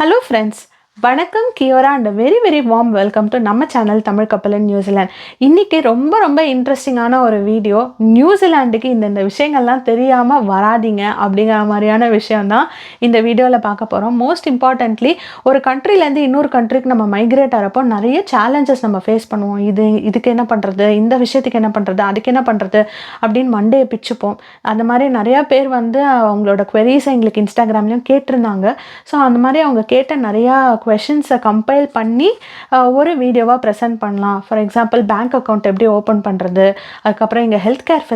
Hello friends, வணக்கம் kia ora and very warm welcome to நம்ம channel Tamil Kappal in New Zealand. இன்றைக்கி ரொம்ப இன்ட்ரெஸ்டிங்கான ஒரு வீடியோ. நியூசிலாண்டுக்கு இந்த விஷயங்கள்லாம் தெரியாமல் வராதிங்க அப்படிங்கிற மாதிரியான விஷயம்தான் இந்த வீடியோவில் பார்க்க போகிறோம். மோஸ்ட் இம்பார்ட்டன்ட்லி ஒரு கண்ட்ரிலேருந்து இன்னொரு கண்ட்ரிக்கு நம்ம மைக்ரேட் ஆகிறப்போ நிறைய சேலஞ்சஸ் நம்ம ஃபேஸ் பண்ணுவோம். இதுக்கு என்ன பண்ணுறது, இந்த விஷயத்துக்கு என்ன பண்ணுறது, அதுக்கு என்ன பண்ணுறது அப்படின்னு மண்டையை பிச்சுப்போம். அந்த மாதிரி நிறையா பேர் அவங்களோட குவெரிஸை எங்களுக்கு இன்ஸ்டாகிராம்லேயும் கேட்டிருந்தாங்க. ஸோ அந்த மாதிரி அவங்க கேட்ட நிறையா கொஷின்ஸை கம்பைல் பண்ணி ஒரு வீடியோவாக ப்ரெசென்ட் பண்ணலாம். ஃபார் எக்ஸாம்பிள் பேங்க் அக்கௌண்ட் எப்படி ஓப்பன் பண்ணுறது, அதுக்கப்புறம் இங்கே ஹெல்த் கேர்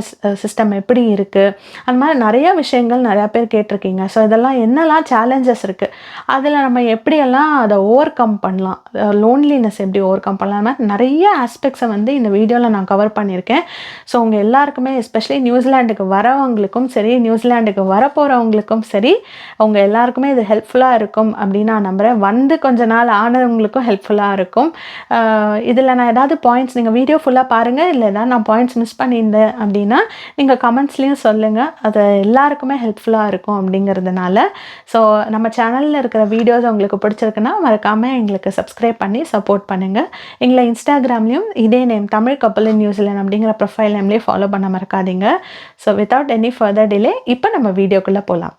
சிஸ்டம் எப்படி இருக்குது, அந்த மாதிரி நிறையா விஷயங்கள் நிறையா பேர் கேட்டிருக்கீங்க. ஸோ இதெல்லாம் என்னெல்லாம் சேலஞ்சஸ் இருக்குது, அதில் நம்ம எப்படியெல்லாம் அதை ஓவர் கம் பண்ணலாம், லோன்லினஸ் எப்படி ஓவர் கம் பண்ணலாம், மாதிரி நிறைய ஆஸ்பெக்ட்ஸை இந்த வீடியோவில் நான் கவர் பண்ணியிருக்கேன். ஸோ உங்கள் எல்லாருக்குமே எஸ்பெஷலி நியூசிலாண்டுக்கு வரவங்களுக்கும் சரி, நியூசிலாண்டுக்கு வரப்போகிறவங்களுக்கும் சரி, அவங்க எல்லாருக்குமே இது ஹெல்ப்ஃபுல்லாக இருக்கும் அப்படின்னு நான் நம்புகிறேன். கொஞ்ச நாள் ஆனவங்களுக்கும் ஹெல்ப்ஃபுல்லாக இருக்கும். இதில் நான் ஏதாவது பாயிண்ட்ஸ், நீங்கள் வீடியோ ஃபுல்லாக பாருங்கள், இல்லை ஏதாவது நான் பாயிண்ட்ஸ் மிஸ் பண்ணியிருந்தேன் அப்படின்னா நீங்கள் கமெண்ட்ஸ்லேயும் சொல்லுங்கள். அது எல்லாருக்குமே ஹெல்ப்ஃபுல்லாக இருக்கும் அப்படிங்கிறதுனால. ஸோ நம்ம சேனலில் இருக்கிற வீடியோஸ் உங்களுக்கு பிடிச்சிருக்குன்னா மறக்காமல் எங்களுக்கு சப்ஸ்கிரைப் பண்ணி சப்போர்ட் பண்ணுங்கள். எங்களை இன்ஸ்டாகிராம்லேயும் இதே name Tamil Kappal in New Zealand அப்படிங்கிற ப்ரொஃபைல் நேம்லேயே ஃபாலோ பண்ண மறக்காதீங்க. So without any further delay இப்போ நம்ம வீடியோக்குள்ளே போகலாம்.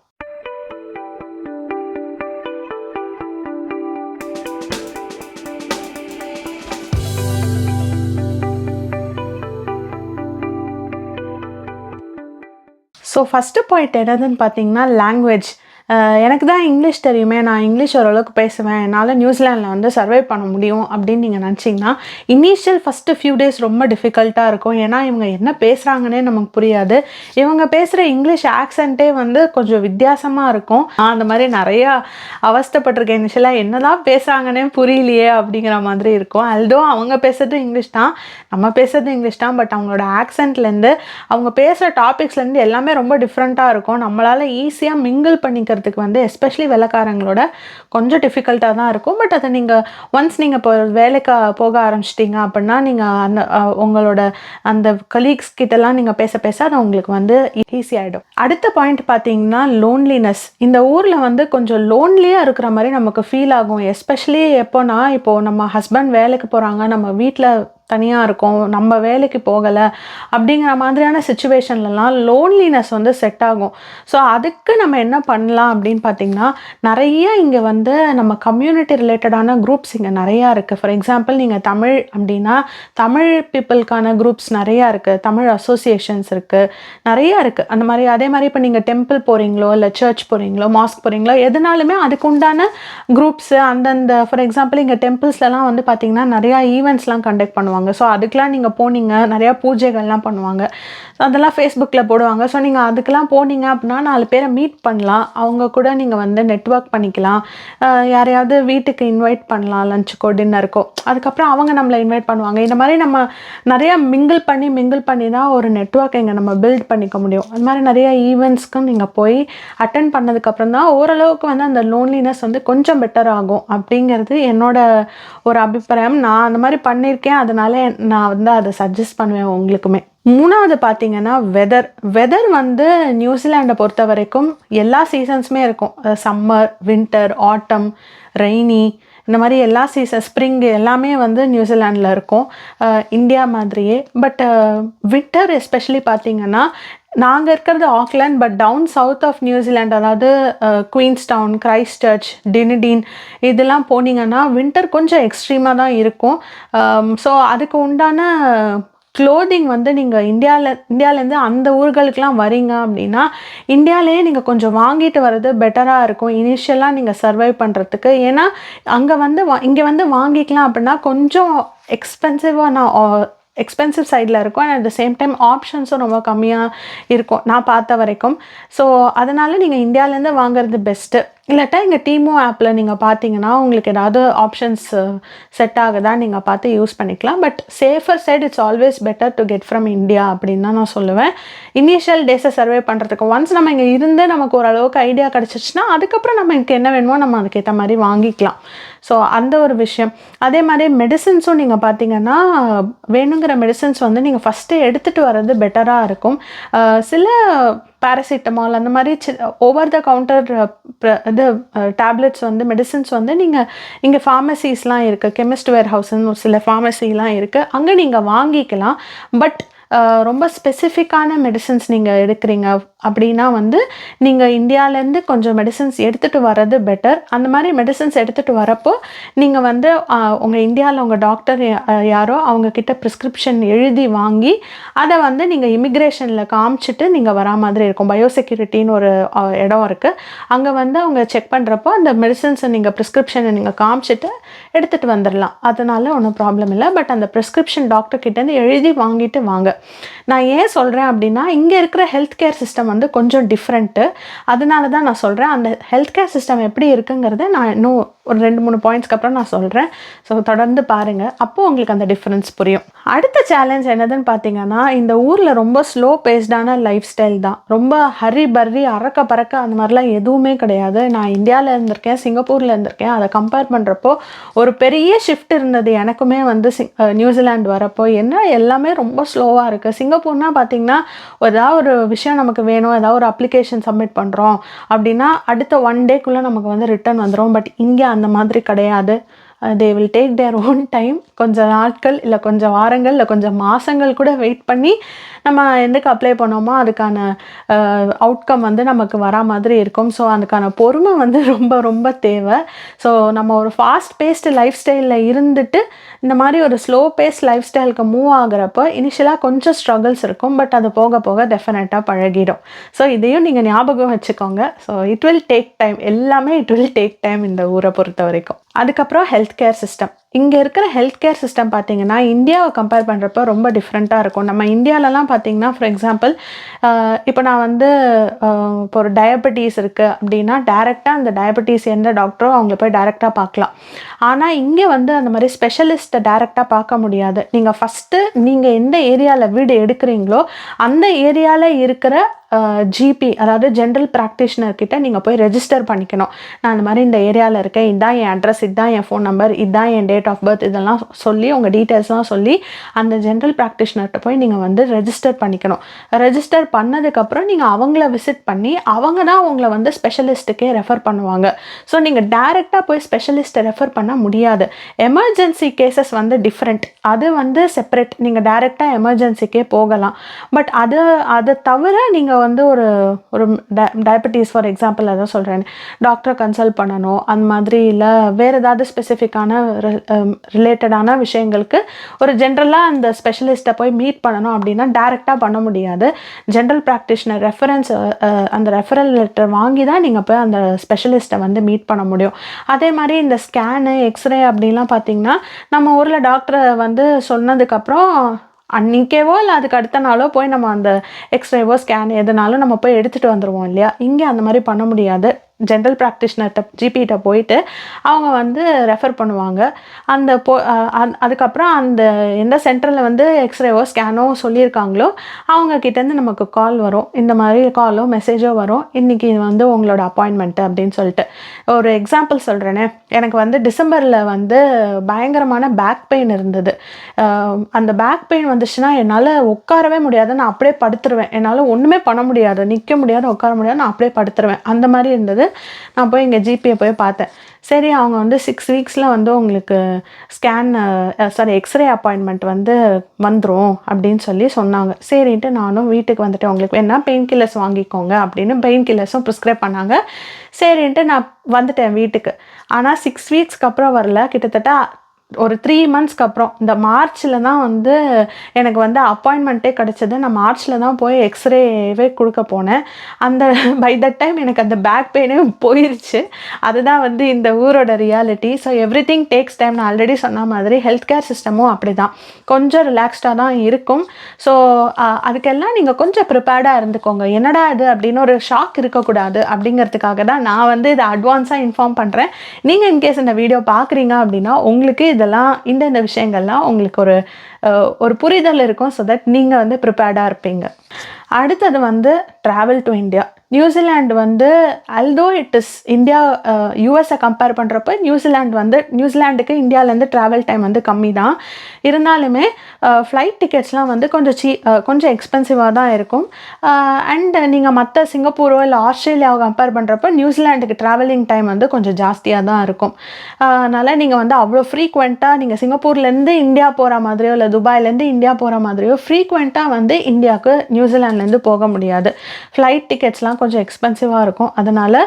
ஸோ ஃபஸ்ட்டு பாயிண்ட் என்னதுன்னு பார்த்தீங்கன்னா லாங்குவேஜ். எனக்கு தான் இங்கிலீஷ் தெரியுமே, நான் இங்கிலீஷ் ஓரளவுக்கு பேசுவேன், என்னால் நியூசிலாண்டில் சர்வை பண்ண முடியும் அப்படின்னு நீங்கள் நினச்சிங்கன்னா இனிஷியல் ஃபஸ்ட்டு ஃபியூ டேஸ் ரொம்ப டிஃபிகல்ட்டாக இருக்கும். ஏன்னா இவங்க என்ன பேசுகிறாங்கன்னே நமக்கு புரியாது. இவங்க பேசுகிற இங்கிலீஷ் ஆக்சென்ட்டே கொஞ்சம் வித்தியாசமாக இருக்கும். நான் அந்த மாதிரி நிறையா அவஸ்தப்பட்டிருக்கேன். இனிஷியலாக என்னதான் பேசுகிறாங்கன்னே புரியலையே அப்படிங்கிற மாதிரி இருக்கும். அல்தோ அவங்க பேசுகிறது இங்கிலீஷ் தான், நம்ம பேசுகிறது இங்கிலீஷ் தான், பட் அவங்களோட ஆக்சென்ட்லேருந்து அவங்க பேசுகிற டாபிக்ஸ்லேருந்து எல்லாமே ரொம்ப டிஃப்ரெண்ட்டாக இருக்கும். நம்மளால் ஈஸியாக மிங்கிள் பண்ணிக்கிறதுக்கு எஸ்பெஷலி வெள்ளைக்காரங்களோட கொஞ்சம் டிஃபிகல்ட்டாக தான் இருக்கும். பட் அதை நீங்கள் ஒன்ஸ் நீங்கள் இப்போ வேலைக்கு போக ஆரம்பிச்சிட்டிங்க அப்படின்னா நீங்கள் அந்த உங்களோட அந்த கலீக்ஸ் கிட்டலாம் நீங்கள் பேச அது உங்களுக்கு ஈஸி ஆகிடும். அடுத்த பாயிண்ட் பார்த்தீங்கன்னா லோன்லினஸ். இந்த ஊரில் கொஞ்சம் லோன்லியாக இருக்கிற மாதிரி நமக்கு ஃபீல் ஆகும். எஸ்பெஷலி எப்போனா, இப்போது நம்ம ஹஸ்பண்ட் வேலைக்கு போகிறாங்க, நம்ம வீட்டில் தனியாக இருக்கும், நம்ம வேலைக்கு போகலை அப்படிங்கிற மாதிரியான சுச்சுவேஷன்லலாம் லோன்லினஸ் செட் ஆகும். ஸோ அதுக்கு நம்ம என்ன பண்ணலாம் அப்படின்னு பார்த்திங்கன்னா, நிறைய இங்கே நம்ம கம்யூனிட்டி ரிலேட்டடான குரூப்ஸ் இங்கே நிறையா இருக்குது. ஃபார் எக்ஸாம்பிள் நீங்கள் தமிழ் அப்படின்னா தமிழ் பீப்புளுக்கான குரூப்ஸ் நிறையா இருக்குது, தமிழ் அசோசியேஷன்ஸ் இருக்குது, நிறையா இருக்குது. அந்த மாதிரி அதே மாதிரி இப்போ நீங்கள் டெம்பிள் போகிறீங்களோ, இல்லை சர்ச் போகிறீங்களோ, மாஸ்க் போகிறீங்களோ, எதுனாலுமே அதுக்கு உண்டான குரூப்ஸு அந்தந்த ஃபார் எக்ஸாம்பிள் இங்கே டெம்பிள்ஸ்லாம் பார்த்திங்கன்னா நிறையா ஈவெண்ட்ஸ்லாம் கண்டக்ட் பண்ணுவாங்க. ஸோ அதுக்கெலாம் நீங்கள் போனீங்க, நிறையா பூஜைகள்லாம் பண்ணுவாங்க, அதெல்லாம் ஃபேஸ்புக்கில் போடுவாங்க. ஸோ நீங்கள் அதுக்கெலாம் போனீங்க அப்படின்னா 4 பேரை மீட் பண்ணலாம், அவங்க கூட நீங்கள் நெட்வொர்க் பண்ணிக்கலாம், யாரையாவது வீட்டுக்கு இன்வைட் பண்ணலாம், லஞ்சுக்கோ டின்னருக்கோ, அதுக்கப்புறம் அவங்க நம்மளை இன்வைட் பண்ணுவாங்க. இந்த மாதிரி நம்ம நிறையா மிங்கிள் பண்ணி தான் ஒரு நெட்வொர்க் இங்கே நம்ம பில்ட் பண்ணிக்க முடியும். அது மாதிரி நிறையா ஈவெண்ட்ஸ்க்கும் நீங்கள் போய் அட்டென்ட் பண்ணதுக்கப்புறம் தான் ஓரளவுக்கு அந்த லோன்லினஸ் கொஞ்சம் பெட்டர் ஆகும் அப்படிங்கிறது என்னோட ஒரு அபிப்பிராயம். நான் அந்த மாதிரி பண்ணியிருக்கேன், அதனால நான் அதை சஜஸ்ட் பண்ணுவேன் உங்களுக்குமே. மூணாவது பார்த்தீங்கன்னா வெதர் நியூசிலாண்டை பொறுத்த வரைக்கும் எல்லா சீசன்ஸுமே இருக்கும். சம்மர், வின்டர், ஆட்டம், ரெய்னி, இந்த மாதிரி எல்லா சீசன், ஸ்ப்ரிங் எல்லாமே நியூசிலாண்டில் இருக்கும் இந்தியா மாதிரியே. பட் வின்டர் எஸ்பெஷலி பார்த்தீங்கன்னா, நாங்கள் இருக்கிறது Auckland, but down south of New Zealand, அதாவது குயின்ஸ்டவுன், கிரைஸ்ட் சர்ச், டினிடீன் இதெல்லாம் போனீங்கன்னா வின்டர் கொஞ்சம் எக்ஸ்ட்ரீமாக தான் இருக்கும். ஸோ அதுக்கு உண்டான க்ளோதிங் நீங்கள் இந்தியாவிலேருந்து அந்த ஊர்களுக்கெலாம் வரீங்க அப்படின்னா இந்தியாவிலேயே நீங்கள் கொஞ்சம் வாங்கிட்டு வர்றது பெட்டராக இருக்கும் இனிஷியலாக நீங்கள் சர்வை பண்ணுறதுக்கு. ஏன்னா அங்கே இங்கே வாங்கிக்கலாம் அப்படின்னா கொஞ்சம் எக்ஸ்பென்சிவ் சைடில் இருக்கும். And at the same time ஆப்ஷன்ஸும் ரொம்ப கம்மியாக இருக்கும் நான் பார்த்த வரைக்கும். ஸோ அதனால் நீங்கள் இந்தியாவிலேருந்து வாங்குறது பெஸ்ட்டு. இல்லாட்டா எங்கள் டீமோ ஆப்பில் நீங்கள் பார்த்தீங்கன்னா உங்களுக்கு ஏதாவது ஆப்ஷன்ஸ் செட் ஆகுதா நீங்கள் பார்த்து யூஸ் பண்ணிக்கலாம். But safer side it's always better to get from India அப்படின்னு தான் நான் சொல்லுவேன். இனிஷியல் டேஸை சர்வே பண்ணுறதுக்கு ஒன்ஸ் நம்ம இங்கே இருந்து நமக்கு ஓரளவுக்கு ஐடியா கிடச்சிச்சின்னா அதுக்கப்புறம் நமக்கு என்ன வேணுமோ நம்ம அதுக்கேற்ற மாதிரி வாங்கிக்கலாம். ஸோ அந்த ஒரு விஷயம். அதே மாதிரி மெடிசின்ஸும் நீங்கள் பார்த்தீங்கன்னா வேணுங்கிற மெடிசின்ஸ் நீங்கள் ஃபஸ்ட்டு எடுத்துகிட்டு வர்றது பெட்டராக இருக்கும். சில பேராசிட்டமால் அந்த மாதிரி ஓவர் த கவுண்டர் இது டேப்லெட்ஸ் வந்து மெடிசின்ஸ் வந்து நீங்கள் இங்கே ஃபார்மசிஸ்லாம் இருக்குது, கெமிஸ்ட் வேர் ஹவுஸ்ன்னு ஒரு சில ஃபார்மசிலாம் இருக்குது, அங்கே நீங்கள் வாங்கிக்கலாம். பட் ரொம்ப ஸ்பெசிஃபிக்கான மெடிசன்ஸ் நீங்கள் எடுக்கிறீங்க அப்படின்னா வந்து நீங்கள் இந்தியாவிலேருந்து கொஞ்சம் மெடிசன்ஸ் எடுத்துகிட்டு வர்றது பெட்டர். அந்த மாதிரி மெடிசன்ஸ் எடுத்துகிட்டு வரப்போ நீங்கள் வந்து உங்கள் இந்தியாவில் உங்கள் டாக்டர் யாரோ அவங்கக்கிட்ட ப்ரிஸ்கிரிப்ஷன் எழுதி வாங்கி அதை வந்து நீங்கள் இமிக்ரேஷனில் காமிச்சிட்டு நீங்கள் வரா மாதிரி இருக்கும். பயோசெக்யூரிட்டின்னு ஒரு இடம் இருக்குது, அங்கே வந்து அவங்க செக் பண்ணுறப்போ அந்த மெடிசன்ஸை நீங்கள் ப்ரிஸ்கிரிப்ஷனை நீங்கள் காமிச்சிட்டு எடுத்துகிட்டு வந்துடலாம். அதனால ஒன்றும் ப்ராப்ளம் இல்லை. பட் அந்த ப்ரிஸ்கிரிப்ஷன் டாக்டர்கிட்டேருந்து எழுதி வாங்கிட்டு வாங்க. நான் ஏன் சொல்கிறேன் அப்படின்னா இங்கே இருக்கிற ஹெல்த் கேர் சிஸ்டம் வந்து கொஞ்சம் டிஃப்ரெண்ட்டு. அதனால தான் நான் சொல்கிறேன். அந்த ஹெல்த் கேர் சிஸ்டம் எப்படி இருக்குங்கிறத நான் இன்னும் ஒரு 2-3 பாயிண்ட்ஸ்க்கு அப்புறம் நான் சொல்கிறேன். ஸோ தொடர்ந்து பாருங்கள், அப்போது உங்களுக்கு அந்த டிஃப்ரென்ஸ் புரியும். அடுத்த சேலஞ்ச் என்னதுன்னு பார்த்தீங்கன்னா, இந்த ஊரில் ரொம்ப ஸ்லோ பேஸ்டான லைஃப் ஸ்டைல் தான். ரொம்ப ஹரி பர்ரி அறக்க பறக்க அந்த மாதிரிலாம் எதுவுமே கிடையாது. நான் இந்தியாவில் இருந்திருக்கேன், சிங்கப்பூரில் இருந்திருக்கேன். அதை கம்பேர் பண்ணுறப்போ ஒரு பெரிய ஷிஃப்ட் இருந்தது எனக்குமே வந்து நியூசிலாந்து வரப்போ. என்ன எல்லாமே ரொம்ப ஸ்லோவாக இருக்குது. சிங்கப்பூர்னா பார்த்திங்கன்னா ஏதாவது ஒரு விஷயம் நமக்கு வேணும், ஏதாவது ஒரு அப்ளிகேஷன் சப்மிட் பண்ணுறோம் அப்படின்னா அடுத்த 1 டேக்குள்ளே நமக்கு வந்து ரிட்டர்ன் வந்துடும். பட் இங்கே அந்த மாதிரி கிடையாது. They will take their own time. கொஞ்சம் நாட்கள் இல்லை கொஞ்சம் வாரங்கள் இல்லை கொஞ்சம் மாதங்கள் கூட வெயிட் பண்ணி நம்ம எதுக்கு அப்ளை பண்ணோமோ அதுக்கான அவுட்கம் வந்து நமக்கு வரா மாதிரி இருக்கும். ஸோ அதுக்கான பொறுமை வந்து ரொம்ப ரொம்ப தேவை. ஸோ நம்ம ஒரு ஃபாஸ்ட் பேஸ்டு லைஃப் ஸ்டைலில் இருந்துட்டு இந்த மாதிரி ஒரு ஸ்லோ பேஸ்ட் லைஃப் ஸ்டைலுக்கு மூவ் ஆகுறப்போ இனிஷியலாக கொஞ்சம் ஸ்ட்ரகிள்ஸ் இருக்கும். பட் அது போக போக டெஃபினட்டாக பழகிடும். ஸோ இதையும் நீங்கள் ஞாபகம் வச்சுக்கோங்க. So it will take time, எல்லாமே இட் வில் டேக் டைம் இந்த ஊரை பொறுத்த வரைக்கும். அதுக்கப்புறம் ஹெல்த் கேர் சிஸ்டம். இங்கே இருக்கிற ஹெல்த் கேர் சிஸ்டம் பார்த்திங்கன்னா இந்தியாவை கம்பேர் பண்ணுறப்போ ரொம்ப டிஃப்ரெண்ட்டாக இருக்கும். நம்ம இந்தியாவிலலாம் பார்த்திங்கன்னா ஃபார் எக்ஸாம்பிள் இப்போ நான் வந்து இப்போ ஒரு டயபெட்டிஸ் இருக்குது அப்படின்னா டேரெக்டாக அந்த டயபெட்டிஸ் எந்த டாக்டரோ அவங்கள போய் டேரெக்டாக பார்க்கலாம். ஆனால் இங்கே வந்து அந்த மாதிரி ஸ்பெஷலிஸ்ட்டை டேரெக்டாக பார்க்க முடியாது. நீங்கள் ஃபஸ்ட்டு நீங்கள் எந்த ஏரியாவில் வீடு எடுக்கிறீங்களோ அந்த ஏரியாவில் இருக்கிற ஜிபி, அதாவது ஜென்ரல் ப்ராக்டிஷனர்கிட்ட நீங்கள் போய் ரெஜிஸ்டர் பண்ணிக்கணும். நான் அந்த மாதிரி இந்த ஏரியாவில் இருக்கேன், இதுதான் என் அட்ரஸ், இதுதான் என் ஃபோன் நம்பர், இதுதான் என் டேட் ஆஃப் பர்த், இதெல்லாம் சொல்லி உங்கள் டீட்டெயில்ஸ்லாம் சொல்லி அந்த ஜென்ரல் ப்ராக்டிஷனர்கிட்ட போய் நீங்கள் வந்து ரெஜிஸ்டர் பண்ணிக்கணும். ரெஜிஸ்டர் பண்ணதுக்கப்புறம் நீங்கள் அவங்கள விசிட் பண்ணி அவங்க தான் உங்களை வந்து ஸ்பெஷலிஸ்ட்டுக்கே ரெஃபர் பண்ணுவாங்க. ஸோ நீங்கள் டேரெக்டாக போய் ஸ்பெஷலிஸ்ட்டை ரெஃபர் பண்ண முடியாது. எமர்ஜென்சி கேசஸ் வந்து டிஃப்ரெண்ட், அது வந்து செப்பரேட். நீங்கள் டேரெக்டாக எமர்ஜென்சிக்கே போகலாம். பட் அதை தவிர நீங்கள் வந்து ஒரு டயபெட்டிஸ் ஃபார் எக்ஸாம்பிள் அதான் சொல்கிறேன், டாக்டரை கன்சல்ட் பண்ணணும் அந்த மாதிரி, இல்லை வேறு ஏதாவது ஸ்பெசிஃபிக்கான ரிலேட்டடான விஷயங்களுக்கு ஒரு ஜென்ரலாக அந்த ஸ்பெஷலிஸ்ட்டை போய் மீட் பண்ணணும் அப்படின்னா டேரெக்டாக பண்ண முடியாது. ஜென்ரல் ப்ராக்டிஷனர் ரெஃபரன்ஸ், அந்த ரெஃபரல் லெட்டர் வாங்கி தான் நீங்கள் போய் அந்த ஸ்பெஷலிஸ்ட்டை வந்து மீட் பண்ண முடியும். அதே மாதிரி இந்த ஸ்கேனு எக்ஸ்ரே அப்படின்லாம் பார்த்திங்கன்னா நம்ம ஊரில் டாக்டரை வந்து சொன்னதுக்கப்புறம் அன்றைக்கேவோ இல்லை அதுக்கு அடுத்த நாளோ போய் நம்ம அந்த எக்ஸ்ரேவோ ஸ்கேன் எதுனாலும் நம்ம போய் எடுத்துகிட்டு வந்துடுவோம் இல்லையா. இங்கே அந்த மாதிரி பண்ண முடியாது. ஜென்ரல் ப்ராக்டிஷனர்கிட்ட ஜிபிகிட்ட போயிட்டு அவங்க வந்து ரெஃபர் பண்ணுவாங்க. அந்த அதுக்கப்புறம் அந்த எந்த சென்டரில் வந்து எக்ஸ்ரேவோ ஸ்கேனோ சொல்லியிருக்காங்களோ அவங்கக்கிட்டேருந்து நமக்கு கால் வரும். இந்த மாதிரி காலோ மெசேஜோ வரும், இன்றைக்கி வந்து உங்களோட அப்பாயின்மெண்ட்டு அப்படின்னு சொல்லிட்டு. ஒரு எக்ஸாம்பிள் சொல்கிறேனே, எனக்கு வந்து டிசம்பரில் வந்து பயங்கரமான பேக் பெயின் இருந்தது. அந்த பேக் பெயின் வந்துச்சுன்னா என்னால் உட்காரவே முடியாது, நான் அப்படியே படுத்துருவேன். என்னால் ஒன்றுமே பண்ண முடியாது, நிற்க முடியாது, உட்கார முடியாது, நான் அப்படியே படுத்துருவேன். அந்த மாதிரி இருந்தது. நான் போய் இங்கே ஜிபியை போய் பார்த்தேன். சரி, அவங்க வந்து 6 வீக்ஸில் வந்து உங்களுக்கு எக்ஸ்ரே அப்பாயின்மெண்ட் வந்து வந்துடும் அப்படின்னு சொல்லி சொன்னாங்க. சரின்ட்டு நானும் வீட்டுக்கு வந்துட்டு உங்களுக்கு வேணா பெயின் கில்லர்ஸ் வாங்கிக்கோங்க அப்படின்னு பெயின் கில்லர்ஸும் ப்ரிஸ்கிரைப் பண்ணாங்க. சரின்ட்டு நான் வந்துட்டேன் வீட்டுக்கு. ஆனால் 6 வீக்ஸ்க்கு அப்புறம் வரல, கிட்டத்தட்ட ஒரு 3 மந்த்ஸ்க்கு அப்புறம் இந்த மார்ச்சில் தான் வந்து எனக்கு வந்து அப்பாயின்மெண்ட்டே கிடச்சிது. நான் மார்ச்சில் தான் போய் எக்ஸ்ரேவே கொடுக்க போனேன். அந்த பை தட் டைம் எனக்கு அந்த பேக் பெயினே போயிடுச்சு. அதுதான் வந்து இந்த ஊரோட reality. So every thing takes time. நான் ஆல்ரெடி சொன்ன மாதிரி ஹெல்த் கேர் சிஸ்டமும் அப்படி தான், கொஞ்சம் ரிலாக்ஸ்டாக தான் இருக்கும். ஸோ அதுக்கெல்லாம் நீங்கள் கொஞ்சம் ப்ரிப்பேர்டாக இருந்துக்கோங்க. என்னடா இது அப்படின்னு ஒரு ஷாக் இருக்கக்கூடாது அப்படிங்கிறதுக்காக தான் நான் வந்து இதை அட்வான்ஸாக இன்ஃபார்ம் பண்ணுறேன். நீங்கள் இன்கேஸ் இந்த வீடியோ பார்க்குறீங்க அப்படின்னா உங்களுக்கு இதெல்லாம் இந்த விஷயங்கள்லாம் உங்களுக்கு ஒரு புரிதல் இருக்கும். ஸோ தட் நீங்கள் வந்து ப்ரிப்பேர்டாக இருப்பீங்க. அடுத்தது வந்து ட்ராவல் டு இந்தியா. நியூசிலாந்து வந்து அல்தோ இட் இஸ் இந்தியா யூஎஸை கம்பேர் பண்ணுறப்ப நியூசிலாண்டுக்கு இந்தியாவிலேருந்து ட்ராவல் டைம் வந்து கம்மி தான். இருந்தாலுமே ஃப்ளைட் டிக்கெட்ஸ்லாம் வந்து கொஞ்சம் எக்ஸ்பென்சிவாக தான் இருக்கும். அண்ட் நீங்கள் மற்ற சிங்கப்பூரோ இல்லை ஆஸ்திரேலியாவை கம்பேர் பண்ணுறப்ப நியூசிலாண்டுக்கு ட்ராவலிங் டைம் வந்து கொஞ்சம் ஜாஸ்தியாக தான் இருக்கும். அதனால் நீங்கள் வந்து அவ்வளோ ஃப்ரீக்வெண்ட்டாக நீங்கள் சிங்கப்பூர்லேருந்து இந்தியா போகிற மாதிரியோ இல்லை துபாயிலேருந்து இந்தியா போகிற மாதிரியோ ஃப்ரீக்வெண்ட்டாக வந்து இந்தியாவுக்கு நியூசிலாண்ட்லேருந்து போக முடியாது. ஃப்ளைட் டிக்கெட்ஸ்லாம் கொஞ்சம் எக்ஸ்பென்சிவாக இருக்கும். அதனால்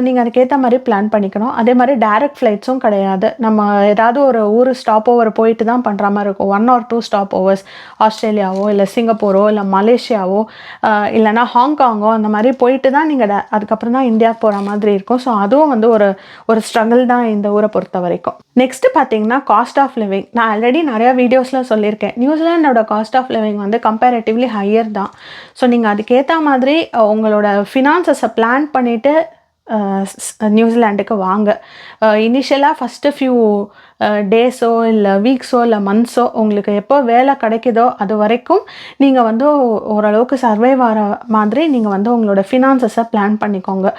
நீங்கள் அதுக்கேற்ற மாதிரி பிளான் பண்ணிக்கணும். அதே மாதிரி டைரக்ட் ஃப்ளைட்ஸும் கிடையாது. நம்ம ஏதாவது ஒரு ஊர் ஸ்டாப் ஓவர் போயிட்டு தான் பண்ணுற மாதிரி இருக்கும். 1 or 2 ஸ்டாப் ஓவர்ஸ் ஆஸ்திரேலியாவோ இல்லை சிங்கப்பூரோ இல்லை மலேசியாவோ இல்லைனா ஹாங்காங்கோ அந்த மாதிரி போயிட்டு தான் நீங்கள் அதுக்கப்புறம் தான் இந்தியா போகிற மாதிரி இருக்கும். ஸோ அதுவும் வந்து ஒரு ஸ்ட்ரகிள் தான் இந்த ஊரை பொறுத்த வரைக்கும். நெக்ஸ்ட்டு பார்த்தீங்கன்னா காஸ்ட் ஆஃப் லிவிங். நான் ஆல்ரெடி நிறையா வீடியோஸில் சொல்லியிருக்கேன். நியூசிலாண்டோட காஸ்ட் ஆஃப் லிவிங் வந்து கம்பேரேட்டிவ்லி ஹையர் தான். ஸோ நீங்கள் அதுக்கேற்ற மாதிரி உங்களோட ஃபினான்சஸை பிளான் பண்ணிவிட்டு நியூசிலாண்டுக்கு வாங்க. இனிஷியலாக ஃபஸ்ட்டு ஃபியூ டேஸோ இல்லை வீக்ஸோ இல்லை மந்த்ஸோ உங்களுக்கு எப்போ வேலை கிடைக்குதோ அது வரைக்கும் நீங்கள் வந்து ஓரளவுக்கு சர்வைவ் ஆகிற மாதிரி நீங்கள் வந்து உங்களோட ஃபினான்சஸை பிளான் பண்ணிக்கோங்க.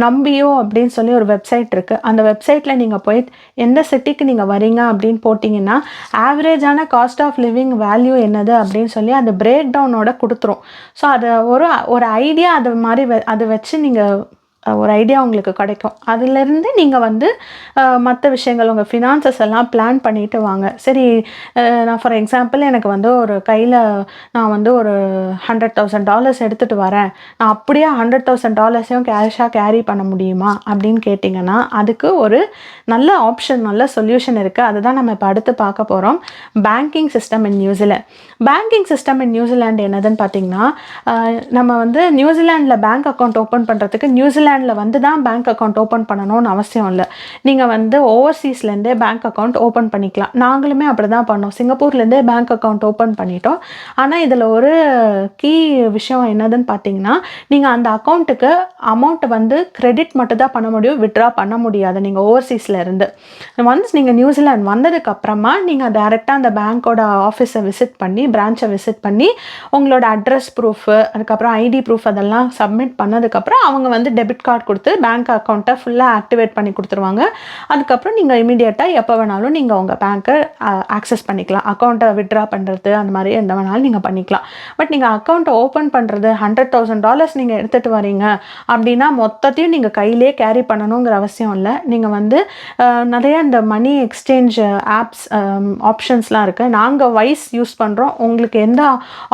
நம்பியோ அப்படின்னு சொல்லி ஒரு வெப்சைட் இருக்குது. அந்த வெப்சைட்டில் நீங்கள் போய் எந்த சிட்டிக்கு நீங்கள் வரீங்க அப்படின்னு போட்டிங்கன்னா ஆவரேஜான காஸ்ட் ஆஃப் லிவிங் வேல்யூ என்னது அப்படின்னு சொல்லி அந்த பிரேக் டவுனோட கொடுத்துரும். ஸோ அதை ஒரு ஐடியா அது மாதிரி அதை வச்சு நீங்கள் ஒரு ஐடியா உங்களுக்கு கிடைக்கும். அதிலேருந்து நீங்கள் வந்து மற்ற விஷயங்கள் உங்கள் ஃபினான்சஸ் எல்லாம் பிளான் பண்ணிட்டு வாங்க. சரி, நான் ஃபார் எக்ஸாம்பிள் எனக்கு வந்து ஒரு கையில் நான் வந்து ஒரு $100,000 எடுத்துகிட்டு வரேன், நான் அப்படியே $100,000 கேஷாக கேரி பண்ண முடியுமா அப்படின்னு கேட்டிங்கன்னா அதுக்கு ஒரு நல்ல ஆப்ஷன், நல்ல சொல்யூஷன் இருக்குது. அதுதான் நம்ம இப்போ அடுத்து பார்க்க போகிறோம். பேங்கிங் சிஸ்டம் இன் நியூசிலாந்து. பேங்கிங் சிஸ்டம் இன் நியூசிலாந்து என்னதுன்னு பார்த்தீங்கன்னா, நம்ம வந்து நியூசிலாண்டில் பேங்க் அக்கௌண்ட் ஓப்பன் பண்ணுறதுக்கு நியூசிலாண்டில் வந்து தான் பேங்க் அக்கௌண்ட் ஓப்பன் பண்ணணும்னு அவசியம் இல்லை. நீங்கள் வந்து ஓவர்சீஸ்லேருந்தே பேங்க் அக்கௌண்ட் ஓப்பன் பண்ணிக்கலாம். நாங்களுமே அப்படி தான் பண்ணோம். சிங்கப்பூர்லேருந்தே பேங்க் அக்கௌண்ட் ஓப்பன் பண்ணிட்டோம். ஆனால் இதில் ஒரு கீ விஷயம் என்னதுன்னு பார்த்தீங்கன்னா, நீங்கள் அந்த அக்கௌண்ட்டுக்கு அமௌண்ட்டை வந்து கிரெடிட் மட்டும் தான் பண்ண முடியும், வித்ட்ரா பண்ண முடியாது. நீங்கள் ஓவர்சீஸில் இருந்து ஒன்ஸ் நீங்கள் நியூசிலாந்து வந்ததுக்கப்புறமா நீங்கள் டைரெக்டாக அந்த பேங்க்கோட ஆஃபீஸை விசிட் பண்ணி, பிரான்ச்சை விசிட் பண்ணி உங்களோட அட்ரஸ் ப்ரூஃபு, அதுக்கப்புறம் ஐடி ப்ரூஃப் அதெல்லாம் சப்மிட் பண்ணதுக்கப்புறம் அவங்க வந்து டெபிட் கார்டு கொடுத்து பேங்க் அக்கௌண்ட்டை ஃபுல்லாக ஆக்டிவேட் பண்ணி கொடுத்துருவாங்க. அதுக்கப்புறம் நீங்கள் இமீடியட்டாக எப்போ வேணாலும் நீங்கள் உங்கள் பேங்க்கை ஆக்சஸ் பண்ணிக்கலாம். அக்கௌண்ட்டை வித்ட்ரா பண்ணுறது அந்த மாதிரி எந்த வேணாலும் நீங்கள் பண்ணிக்கலாம். பட் நீங்கள் அக்கௌண்ட்டை ஓப்பன் பண்ணுறது $100,000 நீங்கள் எடுத்துகிட்டு வரீங்க அப்படின்னா மொத்தத்தையும் நீங்கள் கையிலே கேரி பண்ணணுங்கிற அவசியம் இல்லை. நீங்கள் வந்து நிறைய இந்த மணி எக்ஸ்சேஞ்ச் ஆப்ஸ் ஆப்ஷன்ஸ்லாம் இருக்குது. நாங்கள் வைஸ் யூஸ் பண்ணுறோம். உங்களுக்கு எந்த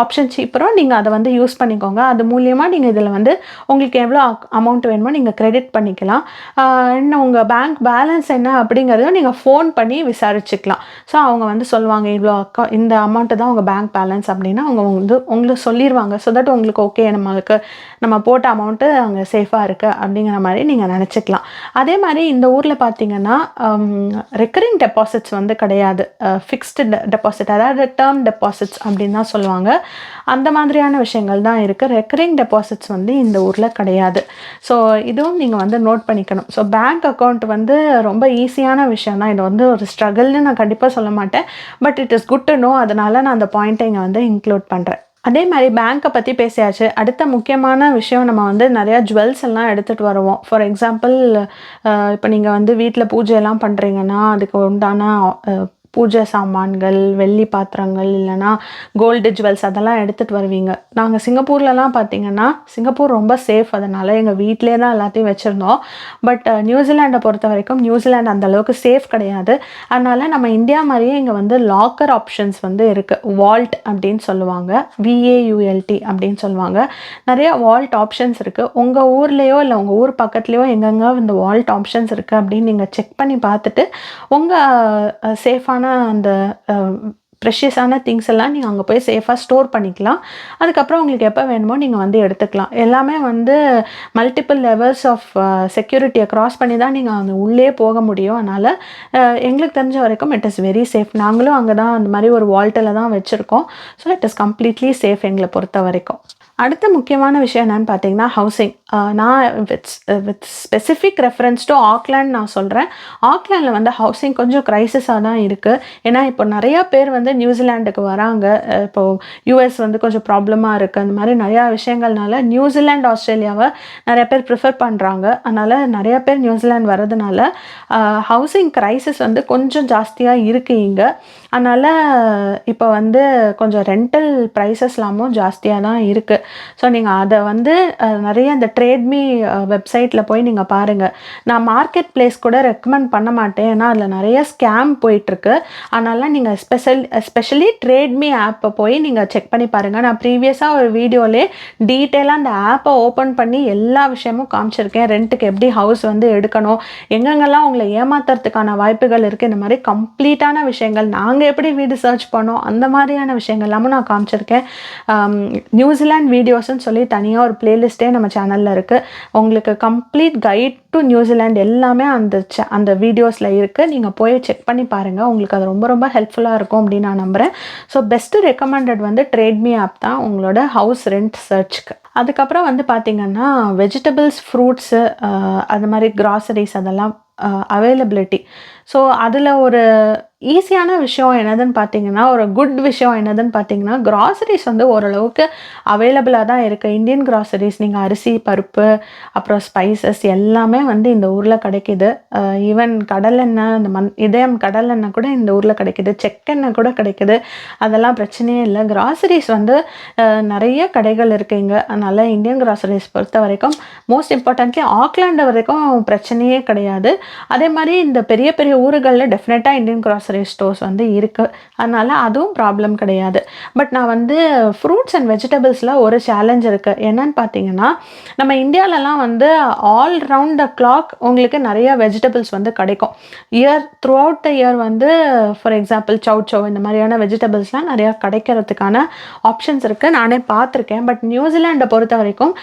ஆப்ஷன் சீப்பரோ நீங்கள் அதை வந்து யூஸ் பண்ணிக்கோங்க. அது மூலியமாக நீங்கள் இதில் வந்து உங்களுக்கு எவ்வளோ அமௌண்ட் வேணுமோ நீங்கள் கிரெடிட் பண்ணிக்கலாம். இன்னும் உங்கள் பேங்க் பேலன்ஸ் என்ன அப்படிங்கிறத நீங்கள் ஃபோன் பண்ணி விசாரிச்சுக்கலாம். ஸோ அவங்க வந்து சொல்லுவாங்க இவ்வளோ இந்த அமௌண்ட்டு தான் உங்கள் பேங்க் பேலன்ஸ் அப்படின்னா அவங்க வந்து உங்களுக்கு சொல்லிடுவாங்க. ஸோ தட் உங்களுக்கு ஓகே, நம்ம போட்ட அமௌண்ட்டு அங்கே சேஃபாக இருக்குது அப்படிங்கிற மாதிரி நீங்கள் நினச்சிக்கலாம். அதே மாதிரி இந்த ஊரில் பார்த்தீங்கன்னா ரெக்கரிங் டெபாசிட்ஸ் வந்து கிடையாது. ஃபிக்ஸ்டு டெபாசிட், அதாவது டேர்ம் டெபாசிட்ஸ் அப்படின்னு தான் சொல்லுவாங்க. அந்த மாதிரியான விஷயங்கள் தான் இருக்குது. ரெக்கரிங் டெபாசிட்ஸ் வந்து இந்த ஊரில் கிடையாது. ஸோ இதுவும் நீங்கள் வந்து நோட் பண்ணிக்கணும். ஸோ பேங்க் அக்கௌண்ட் வந்து ரொம்ப ஈஸியான விஷயம் தான். இது வந்து ஒரு ஸ்ட்ரகிள்னு நான் கண்டிப்பாக சொல்ல மாட்டேன். But it is good to know. அதனால் நான் அந்த பாயிண்ட்டை இங்கே வந்து இன்க்ளூட் பண்ணுறேன். அதே மாதிரி பேங்க்கை பற்றி பேசியாச்சு. அடுத்த முக்கியமான விஷயம், நம்ம வந்து நிறையா ஜுவல்ஸ் எல்லாம் எடுத்துகிட்டு வருவோம். ஃபார் எக்ஸாம்பிள் இப்போ நீங்கள் வந்து வீட்டில் பூஜையெல்லாம் பண்ணுறீங்கன்னா அதுக்கு உண்டான பூஜை சாமான்கள், வெள்ளி பாத்திரங்கள், இல்லைனா கோல்டு ஜுவல்ஸ் அதெல்லாம் எடுத்துகிட்டு வருவீங்க. நாங்கள் சிங்கப்பூர்லலாம் பார்த்திங்கன்னா, சிங்கப்பூர் ரொம்ப சேஃப். அதனால் எங்கள் வீட்டிலே தான் எல்லாத்தையும் வச்சுருந்தோம். பட் நியூசிலாண்டை பொறுத்த வரைக்கும் நியூசிலாண்டு அந்தளவுக்கு சேஃப் கிடையாது. அதனால் நம்ம இந்தியா மாதிரியே இங்கே வந்து லாக்கர் ஆப்ஷன்ஸ் வந்து இருக்குது. வால்ட் அப்படின்னு சொல்லுவாங்க, VAULT அப்படின்னு சொல்லுவாங்க. நிறைய வால்ட் ஆப்ஷன்ஸ் இருக்குது. உங்கள் ஊர்லேயோ இல்லை உங்கள் ஊர் பக்கத்துலேயோ எங்கெங்கே இந்த வால்ட் ஆப்ஷன்ஸ் இருக்குது அப்படின்னு நீங்கள் செக் பண்ணி பார்த்துட்டு உங்கள் சேஃபான அந்த ப்ரெஷியஸான திங்ஸ் எல்லாம் நீங்கள் அங்கே போய் சேஃபாக ஸ்டோர் பண்ணிக்கலாம். அதுக்கப்புறம் உங்களுக்கு எப்போ வேணுமோ நீங்கள் வந்து எடுத்துக்கலாம். எல்லாமே வந்து மல்டிபிள் லெவல்ஸ் ஆஃப் செக்யூரிட்டியை க்ராஸ் பண்ணி தான் நீங்கள் அங்கே உள்ளே போக முடியும். அதனால் எங்களுக்கு தெரிஞ்ச வரைக்கும் இட் இஸ் வெரி சேஃப். நாங்களும் அங்கே தான் அந்த மாதிரி ஒரு வால்ட்டில் தான் வச்சுருக்கோம். So it is completely safe எங்களை பொறுத்த வரைக்கும். அடுத்த முக்கியமான விஷயம் என்னன்னு பார்த்தீங்கன்னா ஹவுசிங். நான் with specific reference to Auckland நான் சொல்கிறேன். ஆக்லாண்டில் வந்து ஹவுசிங் கொஞ்சம் க்ரைசிஸாக தான் இருக்குது. ஏன்னா இப்போ நிறையா பேர் வந்து நியூசிலாண்டுக்கு வராங்க. இப்போது யூஎஸ் வந்து கொஞ்சம் ப்ராப்ளமாக இருக்குது. அந்த மாதிரி நிறையா விஷயங்கள்னால நியூசிலாண்ட் ஆஸ்திரேலியாவை நிறைய பேர் ப்ரிஃபர் பண்ணுறாங்க. அதனால் நிறையா பேர் நியூசிலாண்ட் வர்றதுனால ஹவுசிங் க்ரைசிஸ் வந்து கொஞ்சம் ஜாஸ்தியாக இருக்குது இங்கே. அதனால் இப்போ வந்து கொஞ்சம் ரெண்டல் ப்ரைஸஸ்லாமும் ஜாஸ்தியாக தான் இருக்குது. ஸோ நீங்கள் அதை வந்து நிறைய இந்த ட்ரேட்மீ வெப்சைட்டில் போய் நீங்கள் பாருங்கள். நான் மார்க்கெட் பிளேஸ் கூட ரெக்கமெண்ட் பண்ண மாட்டேன், ஏன்னா அதில் நிறைய ஸ்கேம் போயிட்டுருக்கு. அதனால் நீங்கள் எஸ்பெஷலி ட்ரேட்மீ ஆப்பை போய் நீங்கள் செக் பண்ணி பாருங்கள். நான் ப்ரீவியஸாக ஒரு வீடியோலே டீட்டெயிலாக அந்த ஆப்பை ஓப்பன் பண்ணி எல்லா விஷயமும் காமிச்சிருக்கேன். ரெண்ட்டுக்கு எப்படி ஹவுஸ் வந்து எடுக்கணும், எங்கெங்கெல்லாம் உங்களை ஏமாத்துறதுக்கான வாய்ப்புகள் இருக்குது, இந்த மாதிரி கம்ப்ளீட்டான விஷயங்கள், நாங்கள் எப்படி வீடு சர்ச் பண்ணோம் அந்த மாதிரியான விஷயங்கள் எல்லாமும் நான் காமிச்சிருக்கேன். நியூசிலாண்ட் வீடியோஸ்ன்னு சொல்லி தனியாக ஒரு பிளேலிஸ்ட்டே நம்ம சேனலில் இருக்குது. உங்களுக்கு கம்ப்ளீட் கைட் டு நியூசிலாண்ட் எல்லாமே அந்த வீடியோஸில் இருக்குது. நீங்கள் போய் செக் பண்ணி பாருங்கள். உங்களுக்கு அது ரொம்ப ரொம்ப ஹெல்ப்ஃபுல்லாக இருக்கும் அப்படின்னு நான் நம்புகிறேன். ஸோ பெஸ்ட்டு ரெக்கமெண்டட் வந்து ட்ரேட்மீ ஆப் தான் உங்களோட ஹவுஸ் ரெண்ட் சர்ச்சுக்கு. அதுக்கப்புறம் வந்து பார்த்திங்கன்னா வெஜிடபிள்ஸ், ஃப்ரூட்ஸு, அது மாதிரி கிராசரிஸ் அதெல்லாம் அவைலபிலிட்டி. ஸோ அதில் ஒரு ஈஸியான விஷயம் என்னதுன்னு பார்த்தீங்கன்னா, ஒரு குட் விஷயம் என்னதுன்னு பார்த்தீங்கன்னா, கிராசரிஸ் வந்து ஓரளவுக்கு அவைலபிளாக தான் இருக்குது. இந்தியன் கிராசரிஸ், நீங்கள் அரிசி, பருப்பு, அப்புறம் ஸ்பைசஸ் எல்லாமே வந்து இந்த ஊரில் கிடைக்கிது. ஈவன் கடலெண்ணெய், இந்த இதயம் கடலெண்ணெய் கூட இந்த ஊரில் கிடைக்கிது. செக்கெண்ணெய் கூட கிடைக்கிது. அதெல்லாம் பிரச்சனையே இல்லை. கிராசரிஸ் வந்து நிறைய கடைகள் இருக்குது இங்கே. அதனால் இந்தியன் கிராசரிஸ் பொறுத்த வரைக்கும் மோஸ்ட் இம்பார்ட்டன்ட்லி ஆக்லாண்டு வரைக்கும் பிரச்சனையே கிடையாது. அதே மாதிரி இந்த பெரிய பெரிய ஊர்களில் டெஃபினட்டாக இந்தியன் கிராசரி ஸ்டோர்ஸ் வந்து இருக்குது. அதனால் அதுவும் ப்ராப்ளம் கிடையாது. பட் நான் வந்து ஃப்ரூட்ஸ் அண்ட் வெஜிடபிள்ஸில் ஒரு சேலஞ்ச் இருக்குது. என்னன்னு பார்த்தீங்கன்னா, நம்ம இந்தியாவிலலாம் வந்து ஆல் ரவுண்ட் த கிளாக் உங்களுக்கு நிறைய வெஜிடபிள்ஸ் வந்து கிடைக்கும். த்ரூ அவுட் த இயர் வந்து ஃபார் எக்ஸாம்பிள் சௌ இந்த மாதிரியான வெஜிடபிள்ஸ்லாம் நிறையா கிடைக்கிறதுக்கான ஆப்ஷன்ஸ் இருக்குது. நானே பார்த்துருக்கேன். பட் நியூசிலாண்டை பொறுத்த வரைக்கும்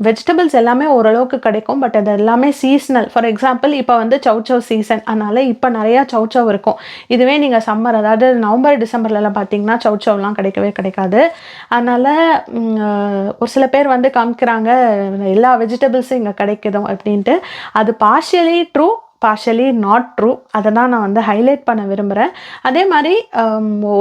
வெஜிடபிள்ஸ் எல்லாமே ஓரளவுக்கு கிடைக்கும். பட் அது எல்லாமே சீஸ்னல். ஃபார் எக்ஸாம்பிள் இப்போ வந்து சௌ சீசன், அதனால் இப்போ நிறையா சௌ இருக்கும். இதுவே நீங்கள் சம்மர், அதாவது நவம்பர் டிசம்பர்லலாம் பார்த்தீங்கன்னா சௌலாம் கிடைக்கவே கிடைக்காது. அதனால் ஒரு சில பேர் வந்து காமிக்கிறாங்க எல்லா வெஜிடபிள்ஸும் இங்கே கிடைக்குதும் அப்படின்ட்டு. அது partially true, partially not true. அதை தான் நான் வந்து ஹைலைட் பண்ண விரும்புகிறேன். அதே மாதிரி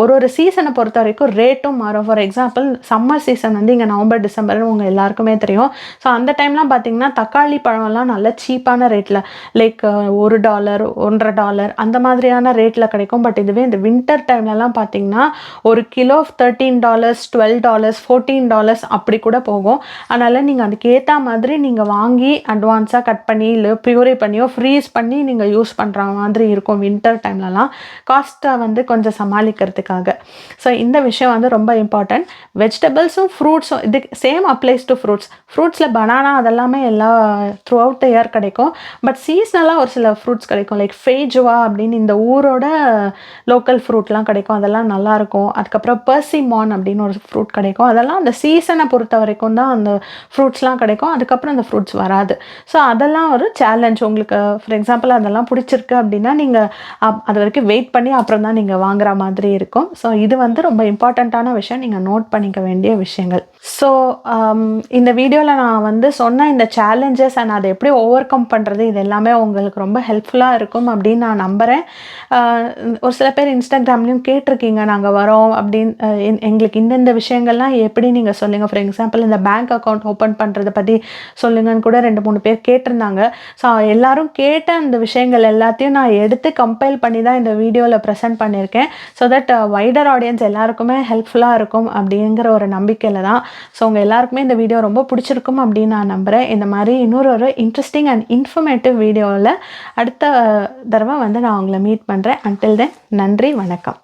ஒரு சீசனை பொறுத்த வரைக்கும் ரேட்டும் மாறும். ஃபார் எக்ஸாம்பிள் சம்மர் சீசன் வந்து இங்கே நவம்பர் டிசம்பர்னு உங்கள் எல்லாருக்குமே தெரியும். ஸோ அந்த டைம்லாம் பார்த்திங்கன்னா தக்காளி பழம்லாம் நல்ல சீப்பான ரேட்டில், லைக் $1, $1.50 அந்த மாதிரியான ரேட்டில் கிடைக்கும். பட் இதுவே இந்த வின்டர் டைம்லலாம் பார்த்திங்கன்னா ஒரு கிலோ $13, $12, $14 அப்படி கூட போகும். அதனால் நீங்கள் அதுக்கேற்ற மாதிரி நீங்கள் வாங்கி அட்வான்ஸாக கட் பண்ணி இல்லை ப்யூரி பண்ணியோ ஃப்ரீஸ் பண்ணி நீங்கள் யூஸ் பண்ணுற மாதிரி இருக்கும் வின்டர் டைம்லலாம், காஸ்ட்டை வந்து கொஞ்சம் சமாளிக்கிறதுக்காக. ஸோ இந்த விஷயம் வந்து ரொம்ப இம்பார்ட்டன்ட். வெஜிடபிள்ஸும் ஃப்ரூட்ஸும் இது சேம் அப்ளைஸ் டு ஃப்ரூட்ஸ். ஃப்ரூட்ஸில் பனானா அதெல்லாமே எல்லா த்ரூ அவுட் த இயர் கிடைக்கும். பட் சீஸ்னலாக ஒரு சில ஃப்ரூட்ஸ் கிடைக்கும். லைக் ஃபேஜுவா அப்படின்னு இந்த ஊரோட லோக்கல் ஃப்ரூட்லாம் கிடைக்கும். அதெல்லாம் நல்லாயிருக்கும். அதுக்கப்புறம் பர்சிமான் அப்படின்னு ஒரு ஃப்ரூட் கிடைக்கும். அதெல்லாம் அந்த சீசனை பொறுத்த வரைக்கும் தான் அந்த ஃப்ரூட்ஸ்லாம் கிடைக்கும். அதுக்கப்புறம் அந்த ஃப்ரூட்ஸ் வராது. ஸோ அதெல்லாம் ஒரு சேலஞ்ச். உங்களுக்கு ஃபார் எக்ஸாம்பிள் அதெல்லாம் பிடிச்சிருக்கு அப்படின்னா நீங்கள் அது வரைக்கும் வெயிட் பண்ணி அப்புறம் தான் நீங்கள் வாங்குற மாதிரி இருக்கும். ஸோ இது வந்து ரொம்ப இம்பார்ட்டண்ட்டான விஷயம், நீங்கள் நோட் பண்ணிக்க வேண்டிய விஷயங்கள். ஸோ இந்த வீடியோவில் நான் வந்து சொன்ன இந்த சேலஞ்சஸ் அண்ட் அதை எப்படி ஓவர் கம் பண்ணுறது, இது எல்லாமே உங்களுக்கு ரொம்ப ஹெல்ப்ஃபுல்லாக இருக்கும் அப்படின்னு நான் நம்புகிறேன். ஒரு சில பேர் இன்ஸ்டாகிராம்லேயும் கேட்டிருக்கீங்க, நாங்கள் வரோம் அப்படின்னு, எங்களுக்கு இந்தந்த விஷயங்கள்லாம் எப்படி நீங்கள் சொல்லுங்கள். ஃபார் எக்ஸாம்பிள் இந்த பேங்க் அக்கௌண்ட் ஓப்பன் பண்ணுறதை பற்றி சொல்லுங்கன்னு கூட 2-3 பேர் கேட்டிருந்தாங்க. ஸோ எல்லாரும் கேட்ட அந்த விஷயங்கள் எல்லாத்தையும் நான் எடுத்து கம்பைல் பண்ணி தான் இந்த வீடியோவில் ப்ரெசென்ட் பண்ணியிருக்கேன். ஸோ தட் வைடர் ஆடியன்ஸ் எல்லாருக்குமே ஹெல்ப்ஃபுல்லாக இருக்கும் அப்படிங்கிற ஒரு நம்பிக்கையில் தான். ஸோ உங்கள் எல்லாருக்குமே இந்த வீடியோ ரொம்ப பிடிச்சிருக்கும் அப்படின்னு நான் நம்புகிறேன். இந்த மாதிரி இன்னொரு இன்ட்ரெஸ்டிங் அண்ட் இன்ஃபர்மேட்டிவ் வீடியோவில் அடுத்த தடவை வந்து நான் உங்களை மீட் பண்ணுறேன். அன்டில் தென் நன்றி, வணக்கம்.